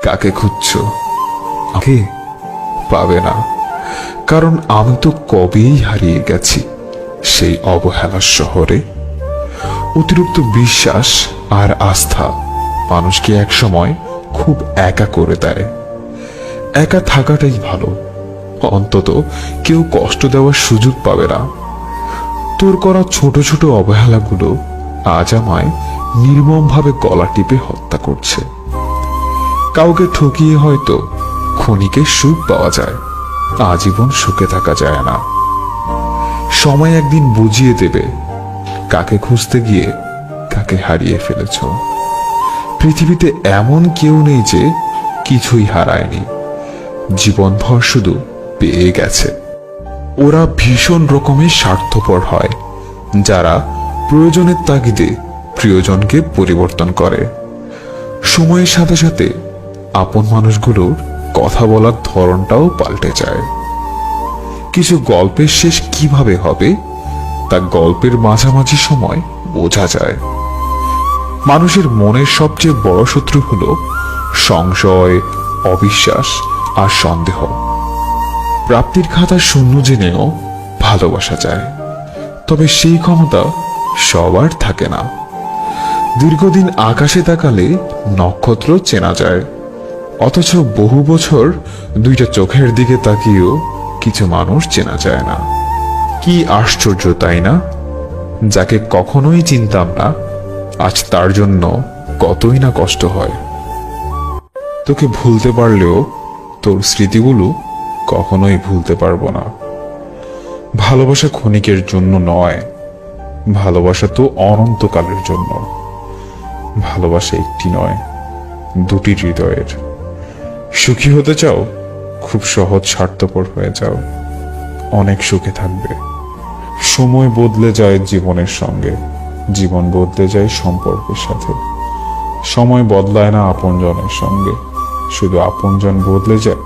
কাকে খুঁজছো? আমাকে পাবে না, কারণ আমি তো কবেই হারিয়ে গেছি সেই অবহেলার শহরে। অতিরিক্ত বিশ্বাস আর আস্থা মানুষকে একসময় খুব একা করে দেয়। একা থাকাটাই ভালো, অন্তত কেউ কষ্ট দেওয়ার সুযোগ পাবে না। তোর করা ছোট ছোট অবহেলাগুলো আজ আমায় নির্মমভাবে গলা টিপে হত্যা করছে। কাউকে ঠকিয়ে হয়তো ক্ষণিকে সুখ পাওয়া যায়, আজীবন সুখে থাকা যায় না। সময় একদিন বুঝিয়ে দেবে কাকে খুঁজতে গিয়ে কাকে হারিয়ে ফেলেছ। পৃথিবীতে এমন কেউ নেই যে কিছুই হারায়নি, জীবনভর শুধু পেয়ে গেছে। ওরা ভীষণ রকমের স্বার্থপর হয় যারা প্রয়োজনের তাগিদে প্রিয়জনকে পরিবর্তন করে। সময়ের সাথে সাথে আপন মানুষগুলোর কথা বলার ধরনটাও পাল্টে যায়। কিছু গল্পের শেষ কিভাবে হবে তা গল্পের মাঝামাঝি সময় বোঝা যায়। মানুষের মনের সবচেয়ে বড় শত্রু হলো সংশয়, অবিশ্বাস আর সন্দেহ। প্রাপ্তির খাতা শূন্য জেনেও ভালোবাসা যায়, তবে সেই ক্ষমতা সবার থাকে না। দীর্ঘদিন আকাশে তাকালে নক্ষত্র চেনা যায়, অথচ বহু বছর দুইটা চোখের দিকে তাকিয়েও কিছু মানুষ চেনা যায় না। কি আশ্চর্য তাই না? যাকে কখনোই চিনতাম না, আজ তার জন্য কতই না কষ্ট হয়। তোকে ভুলতে পারলেও তোর স্মৃতিগুলো কখনোই ভুলতে পারবো না। ভালোবাসা ক্ষণিকের জন্য নয়, ভালোবাসা তো অনন্তকালের জন্য। ভালোবাসা একটি নয়, দুটি হৃদয়ের। সুখী হতে চাও? খুব সহজ স্বার্থপর হয়ে যাও, অনেক সুখে থাকবে। সময় বদলে যায় জীবনের সঙ্গে, জীবন বদলে যায় সম্পর্কের সাথে। সময় বদলায় না আপনজনের সঙ্গে, শুধু আপনজন বদলে যায়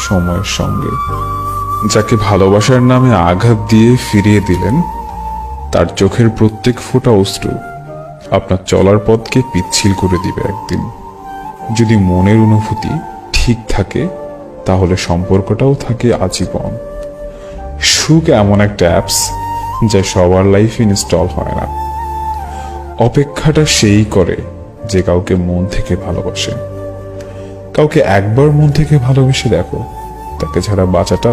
সময়ের সঙ্গে। যাকে ভালোবাসার নামে আঘাত দিয়ে ফিরিয়ে দিলেন, তার চোখের প্রত্যেক ফোঁটা অশ্রু আপনার চলার পথকে পিচ্ছিল করে দিবে একদিন। যদি মনের অনুভূতি ঠিক থাকে তাহলে সম্পর্কটাও থাকে আজীবন। সুখ এমন একটা অ্যাপস যা সবার লাইফে ইনস্টল হয় না। অপেক্ষাটা সেই করে যে কাউকে মন থেকে ভালোবাসে। কাউকে একবার মন থেকে ভালোবেসে দেখো, তাকে ছাড়া বাঁচাটা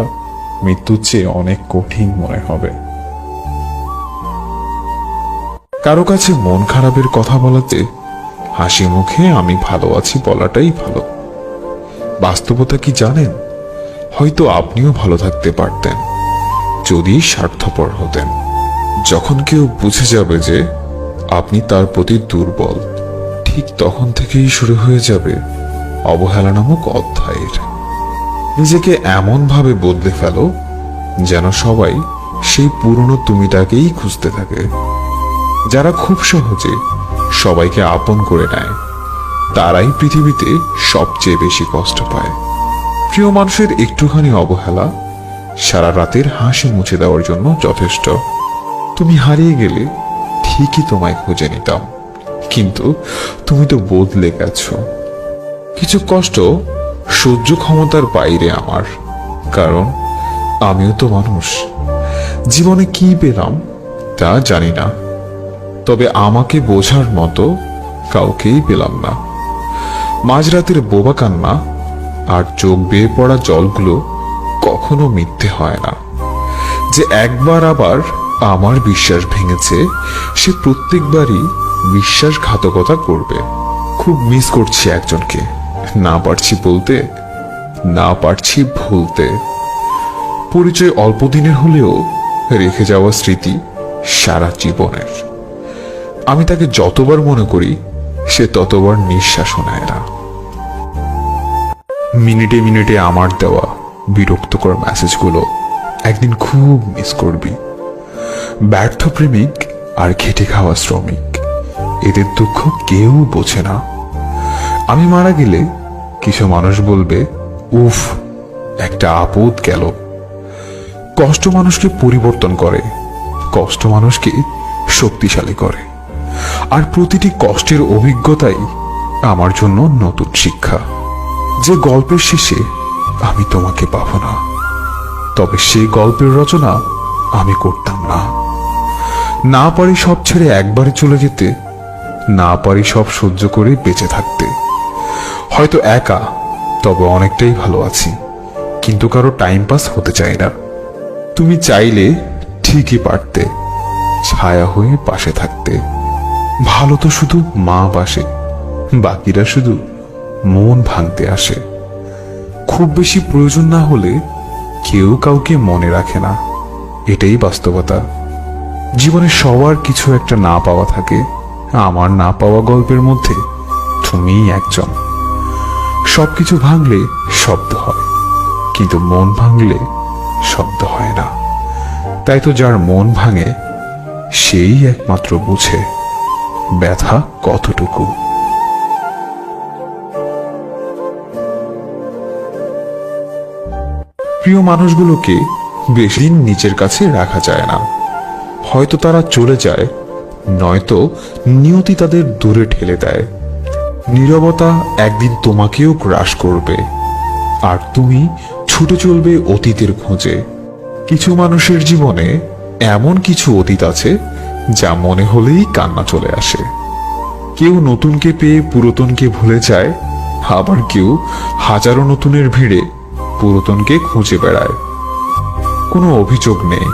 মৃত্যুর চেয়ে অনেক কঠিন মনে হবে। কারো কাছে মন খারাপের কথা বলাতে হাসি মুখে আমি ভালো আছি বলাটাই ভালো। বাস্তবতা কি জানেন? হয়তো আপনিও ভালো থাকতে পারতেন যদি স্বার্থপর হতেন। যখন কেউ বুঝে যাবে যে আপনি তার প্রতি দুর্বল, ঠিক তখন থেকেই শুরু হয়ে যাবে অবহেলা নামক অধ্যায়ের। নিজেকে এমন ভাবে বদলে ফেলো যেন সবাই সেই পুরনো তুমিটাকেই খুঁজতে থাকে। যারা খুব সহজে সবাইকে আপন করে নেয়, তারাই পৃথিবীতে সবচেয়ে বেশি কষ্ট পায়। প্রিয় মানুষের একটুখানি অবহেলা সারা রাতের হাসি মুছে দেওয়ার জন্য যথেষ্ট। তুমি হারিয়ে গেলে ঠিকই তোমায় খুঁজে নিতাম, কিন্তু তুমি তো বদলে গেছো। কিছু কষ্ট সহ্য ক্ষমতার বাইরে আমার, কারণ আমিও তো মানুষ। জীবনে কি পেলাম তা জানি না, তবে আমাকে বোঝার মতো কাউকেই পেলাম না। মাঝরাতের বোবা কান্না আর চোখ বেয়ে পড়া জলগুলো কখনো মিথ্যে হয় না। যে একবার আবার আমার বিশ্বাস ভেঙেছে, সে প্রত্যেকবারই বিশ্বাসঘাতকতা করবে। খুব মিস করছি একজনকে, না পারছি বলতে, না পারছি ভুলতে। পরিচয় অল্প দিনের হলেও রেখে যাওয়া স্মৃতি সারা জীবনের। আমি তাকে যতবার মনে করি সে ততবার নিঃশ্বাসও নেয় না। মিনিটে মিনিটে আমার দেওয়া বিরক্তকর মেসেজগুলো একদিন খুব মিস করবি। ব্যর্থ প্রেমিক আর খেটে খাওয়া শ্রমিক, এদের দুঃখ কেউ বোঝে না। আমি মারা গেলে কিছু মানুষ বলবে, উফ, একটা আপদ গেল। কষ্ট মানুষকে পরিবর্তন করে, কষ্ট মানুষকে শক্তিশালী করে। আর প্রতিটি কষ্টের অভিজ্ঞতাই আমার জন্য নতুন শিক্ষা। যে গল্পের শেষে আমি তোমাকে পাবো না, তবে সেই গল্পের রচনা আমি করতাম না। না পারি সব ছেড়ে একবারে চলে যেতে, না পারি সব সহ্য করে বেঁচে থাকতে। হয়তো একা, তবে অনেকটাই ভালো আছি, কিন্তু কারো টাইম পাস হতে চাই না। তুমি চাইলে ঠিকই পারতে ছায়া হয়ে পাশে থাকতে। ভালো তো শুধু মা বাসে, বাকিরা শুধু মন ভাঙতে আসে। খুব বেশি প্রয়োজন না হলে কেউ কাউকে মনে রাখে না, এটাই বাস্তবতা। জীবনে সবার কিছু একটা না পাওয়া থাকে, আমার না পাওয়া গল্পের মধ্যে তুমিই একজন। সবকিছু ভাঙলে শব্দ হয়, কিন্তু মন ভাঙলে শব্দ হয় না। তাই তো যার মন ভাঙে সেই একমাত্র বুঝে ব্যথা কতটুকু। প্রিয় মানুষগুলোকে বেশি দিন নিজের কাছে রাখা যায় না। হয়তো তারা চলে যায়, নয়তো নিয়তি তাদের দূরে ঠেলে দেয়। নীরবতা একদিন তোমাকেও গ্রাস করবে, আর তুমি ছুটে চলবে অতীতের খোঁজে। কিছু মানুষের জীবনে এমন কিছু অতীত আছে যা মনে হলেই কান্না চলে আসে। কেউ নতুনকে পেয়ে পুরাতনকে ভুলে যায়, আবার কেউ হাজারো নতুনের ভিড়ে পুরাতনকে খুঁজে বেড়ায়। কোনো অভিযোগ নেই,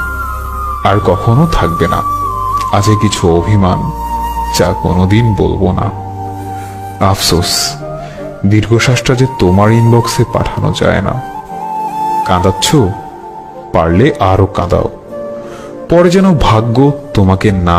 আর কখনো থাকবে না। আছে কিছু অভিমান যা কোনোদিন বলবো না। আফসোস, দীর্ঘশ্বাসটা যে তোমার ইনবক্সে পাঠানো যায় না। কাঁদাচ্ছ? পারলে আরো কাঁদাও, পরে যেন ভাগ্য তোমাকে না